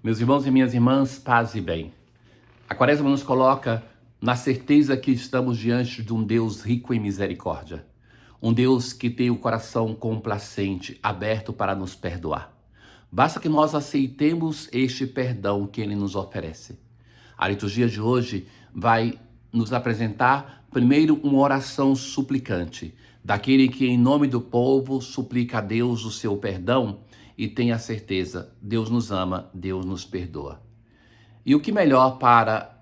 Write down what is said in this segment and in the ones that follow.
Meus irmãos e minhas irmãs, paz e bem. A Quaresma nos coloca na certeza que estamos diante de um Deus rico em misericórdia. Um Deus que tem o coração complacente, aberto para nos perdoar. Basta que nós aceitemos este perdão que Ele nos oferece. A liturgia de hoje vai nos apresentar, primeiro, uma oração suplicante, daquele que, em nome do povo, suplica a Deus o seu perdão e tem a certeza, Deus nos ama, Deus nos perdoa. E o que melhor para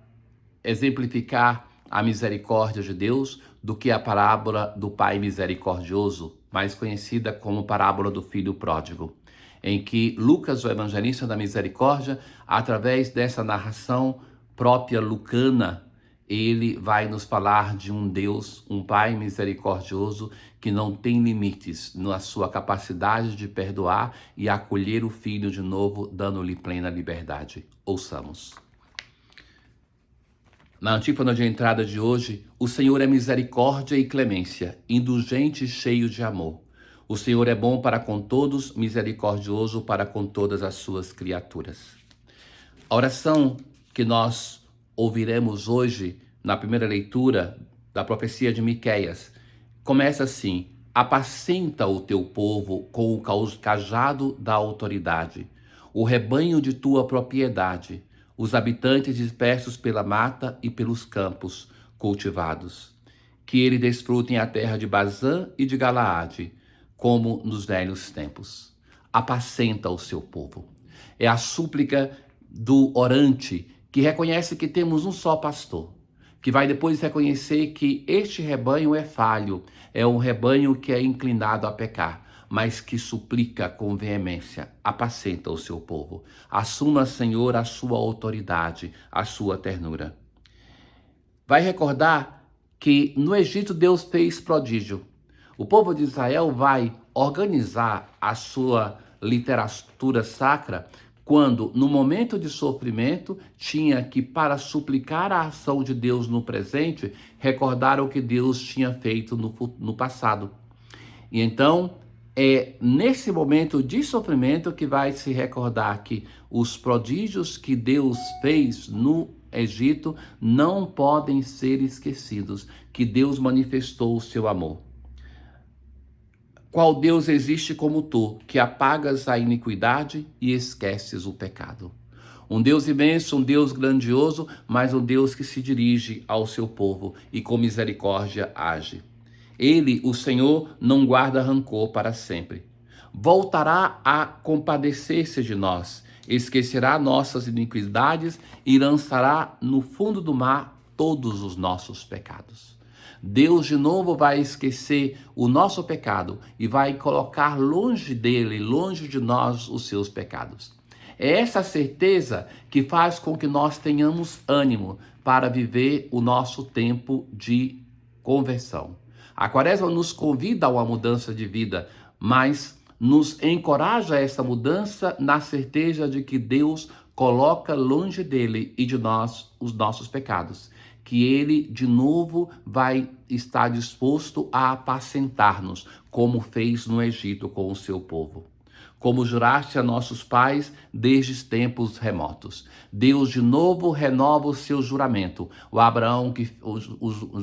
exemplificar a misericórdia de Deus do que a parábola do Pai misericordioso, mais conhecida como parábola do Filho Pródigo, em que Lucas, o evangelista da misericórdia, através dessa narração própria lucana, ele vai nos falar de um Deus, um Pai misericordioso que não tem limites na sua capacidade de perdoar e acolher o Filho de novo, dando-lhe plena liberdade. Ouçamos. Na antífona de entrada de hoje, o Senhor é misericórdia e clemência, indulgente e cheio de amor. O Senhor é bom para com todos, misericordioso para com todas as suas criaturas. A oração que nós ouviremos hoje na primeira leitura da profecia de Miqueias começa assim: apacenta o teu povo com o cajado da autoridade, o rebanho de tua propriedade, os habitantes dispersos pela mata e pelos campos cultivados. Que ele desfrutem a terra de Bazã e de Galaade, como nos velhos tempos. Apacenta o seu povo. É a súplica do orante que reconhece que temos um só pastor, que vai depois reconhecer que este rebanho é falho, é um rebanho que é inclinado a pecar, mas que suplica com veemência: apacenta o seu povo. Assuma, Senhor, a sua autoridade, a sua ternura. Vai recordar que no Egito Deus fez prodígio. O povo de Israel vai organizar a sua literatura sacra quando, no momento de sofrimento, tinha que, para suplicar a ação de Deus no presente, recordar o que Deus tinha feito no passado. E então, é nesse momento de sofrimento que vai se recordar que os prodígios que Deus fez no Egito não podem ser esquecidos, que Deus manifestou o seu amor. Qual Deus existe como tu, que apagas a iniquidade e esqueces o pecado? Um Deus imenso, um Deus grandioso, mas um Deus que se dirige ao seu povo e com misericórdia age. Ele, o Senhor, não guarda rancor para sempre. Voltará a compadecer-se de nós, esquecerá nossas iniquidades e lançará no fundo do mar todos os nossos pecados. Deus de novo vai esquecer o nosso pecado e vai colocar longe dele, longe de nós, os seus pecados. É essa certeza que faz com que nós tenhamos ânimo para viver o nosso tempo de conversão. A Quaresma nos convida a uma mudança de vida, mas nos encoraja a essa mudança na certeza de que Deus coloca longe dele e de nós os nossos pecados, que ele de novo vai estar disposto a apacentar-nos, como fez no Egito com o seu povo. Como juraste a nossos pais desde os tempos remotos. Deus de novo renova o seu juramento.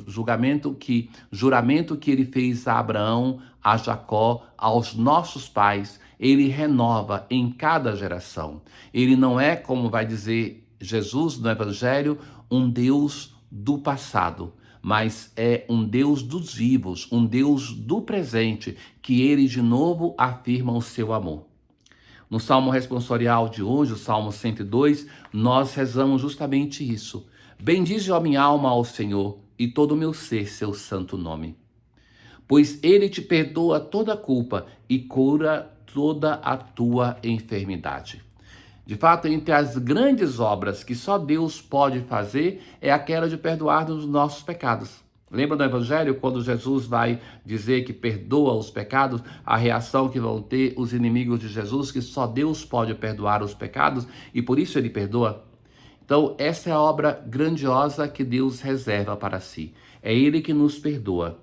Juramento que ele fez a Abraão, a Jacó, aos nossos pais, ele renova em cada geração. Ele não é, como vai dizer Jesus no Evangelho, um Deus do passado, mas é um Deus dos vivos, um Deus do presente, que ele de novo afirma o seu amor. No Salmo responsorial de hoje, o Salmo 102, nós rezamos justamente isso. Bendize, ó minha alma, ao Senhor, e todo o meu ser, seu santo nome. Pois ele te perdoa toda a culpa e cura toda a tua enfermidade. De fato, entre as grandes obras que só Deus pode fazer é aquela de perdoar os nossos pecados. Lembra do Evangelho, quando Jesus vai dizer que perdoa os pecados, a reação que vão ter os inimigos de Jesus, que só Deus pode perdoar os pecados e por isso ele perdoa? Então, essa é a obra grandiosa que Deus reserva para si. É ele que nos perdoa.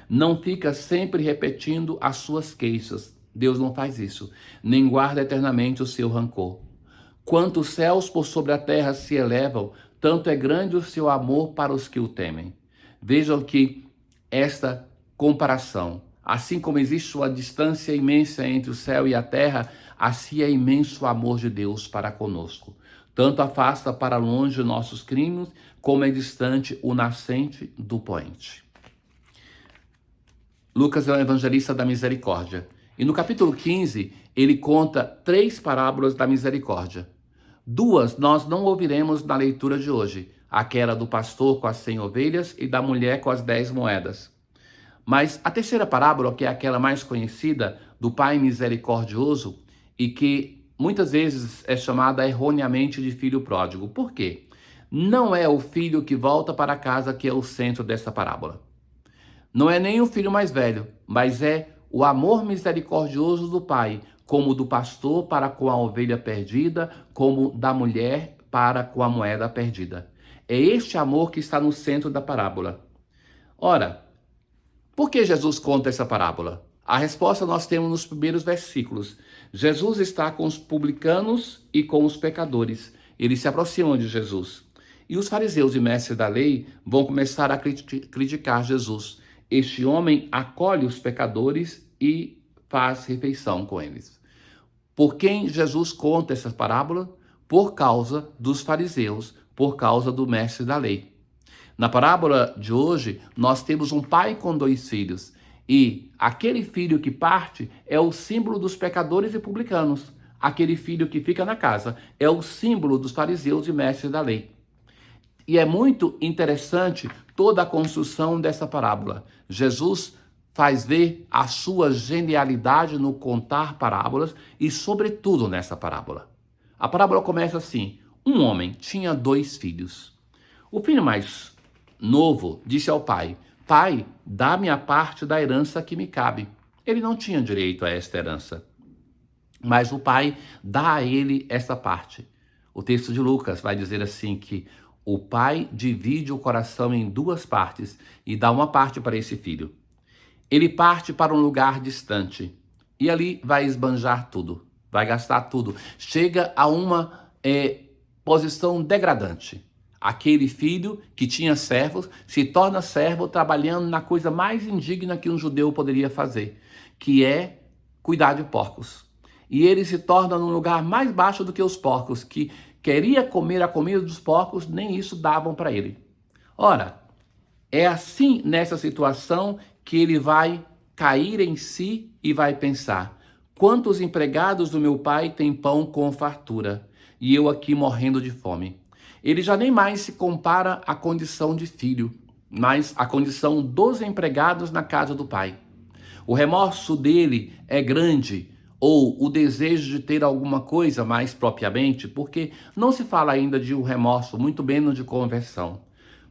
Não fica sempre repetindo as suas queixas. Deus não faz isso. Nem guarda eternamente o seu rancor. Quanto os céus por sobre a terra se elevam, tanto é grande o seu amor para os que o temem. Vejam que esta comparação, assim como existe uma distância imensa entre o céu e a terra, assim é imenso o amor de Deus para conosco. Tanto afasta para longe nossos crimes, como é distante o nascente do poente. Lucas é o evangelista da misericórdia. E no capítulo 15, ele conta 3 parábolas da misericórdia. 2 nós não ouviremos na leitura de hoje, aquela do pastor com as 100 ovelhas e da mulher com as 10 moedas. Mas a terceira parábola, que é aquela mais conhecida, do pai misericordioso, e que muitas vezes é chamada erroneamente de filho pródigo. Por quê? Não é o filho que volta para casa que é o centro dessa parábola. Não é nem o filho mais velho, mas é o amor misericordioso do pai, como do pastor para com a ovelha perdida, como da mulher para com a moeda perdida. É este amor que está no centro da parábola. Ora, por que Jesus conta essa parábola? A resposta nós temos nos primeiros versículos. Jesus está com os publicanos e com os pecadores. Eles se aproximam de Jesus. E os fariseus e mestres da lei vão começar a criticar Jesus. Este homem acolhe os pecadores e faz refeição com eles. Por quem Jesus conta essa parábola? Por causa dos fariseus, por causa do mestre da lei. Na parábola de hoje, nós temos um pai com 2 filhos. E aquele filho que parte é o símbolo dos pecadores e publicanos. Aquele filho que fica na casa é o símbolo dos fariseus e mestres da lei. E é muito interessante toda a construção dessa parábola. Jesus faz ver a sua genialidade no contar parábolas e, sobretudo, nessa parábola. A parábola começa assim: um homem tinha 2 filhos. O filho mais novo disse ao pai: pai, dá-me a parte da herança que me cabe. Ele não tinha direito a esta herança, mas o pai dá a ele essa parte. O texto de Lucas vai dizer assim que o pai divide o coração em 2 partes e dá uma parte para esse filho. Ele parte para um lugar distante e ali vai esbanjar tudo, vai gastar tudo. Chega a uma posição degradante. Aquele filho que tinha servos se torna servo trabalhando na coisa mais indigna que um judeu poderia fazer, que é cuidar de porcos. E ele se torna num lugar mais baixo do que os porcos, que queria comer a comida dos porcos, nem isso davam para ele. Ora, é assim nessa situação que ele vai cair em si e vai pensar: quantos empregados do meu pai têm pão com fartura e eu aqui morrendo de fome? Ele já nem mais se compara à condição de filho, mas à condição dos empregados na casa do pai. O remorso dele é grande, ou o desejo de ter alguma coisa mais propriamente, porque não se fala ainda de um remorso, muito menos de conversão.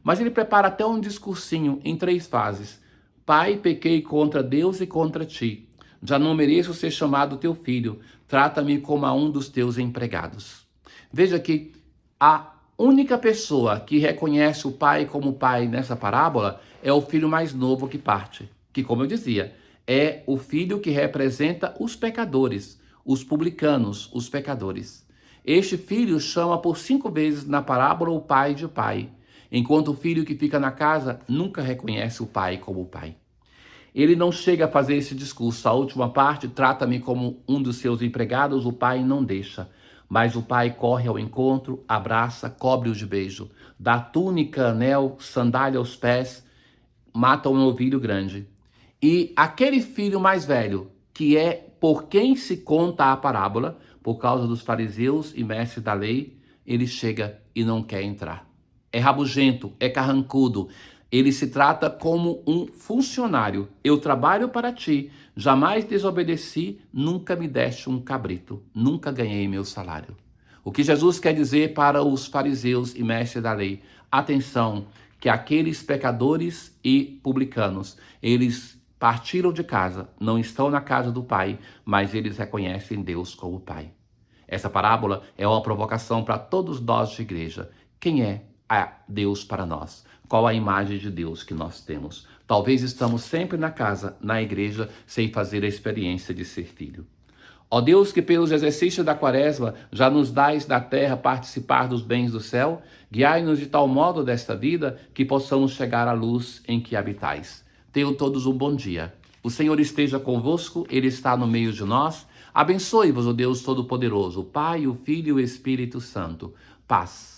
Mas ele prepara até um discursinho em 3 fases. Pai, pequei contra Deus e contra ti. Já não mereço ser chamado teu filho. Trata-me como a um dos teus empregados. Veja que a única pessoa que reconhece o pai como pai nessa parábola é o filho mais novo que parte. Que, como eu dizia, é o filho que representa os pecadores, os publicanos, os pecadores. Este filho chama por 5 vezes na parábola o pai de pai, enquanto o filho que fica na casa nunca reconhece o pai como pai. Ele não chega a fazer esse discurso. A última parte, trata-me como um dos seus empregados, o pai não deixa. Mas o pai corre ao encontro, abraça, cobre-o de beijo, dá túnica, anel, sandália aos pés, mata um novilho grande. E aquele filho mais velho, que é por quem se conta a parábola, por causa dos fariseus e mestres da lei, ele chega e não quer entrar. É rabugento, é carrancudo. Ele se trata como um funcionário. Eu trabalho para ti, jamais desobedeci, nunca me deste um cabrito, nunca ganhei meu salário. O que Jesus quer dizer para os fariseus e mestres da lei? Atenção, que aqueles pecadores e publicanos, eles partiram de casa, não estão na casa do Pai, mas eles reconhecem Deus como Pai. Essa parábola é uma provocação para todos nós de igreja. Quem é Deus para nós? Qual a imagem de Deus que nós temos? Talvez estamos sempre na casa, na igreja, sem fazer a experiência de ser filho. Ó Deus, que pelos exercícios da quaresma já nos dais da terra participar dos bens do céu, guiai-nos de tal modo desta vida que possamos chegar à luz em que habitais. Tenham todos um bom dia. O Senhor esteja convosco, Ele está no meio de nós. Abençoe-vos o Deus Todo-Poderoso, o Pai, o Filho e o Espírito Santo. Paz.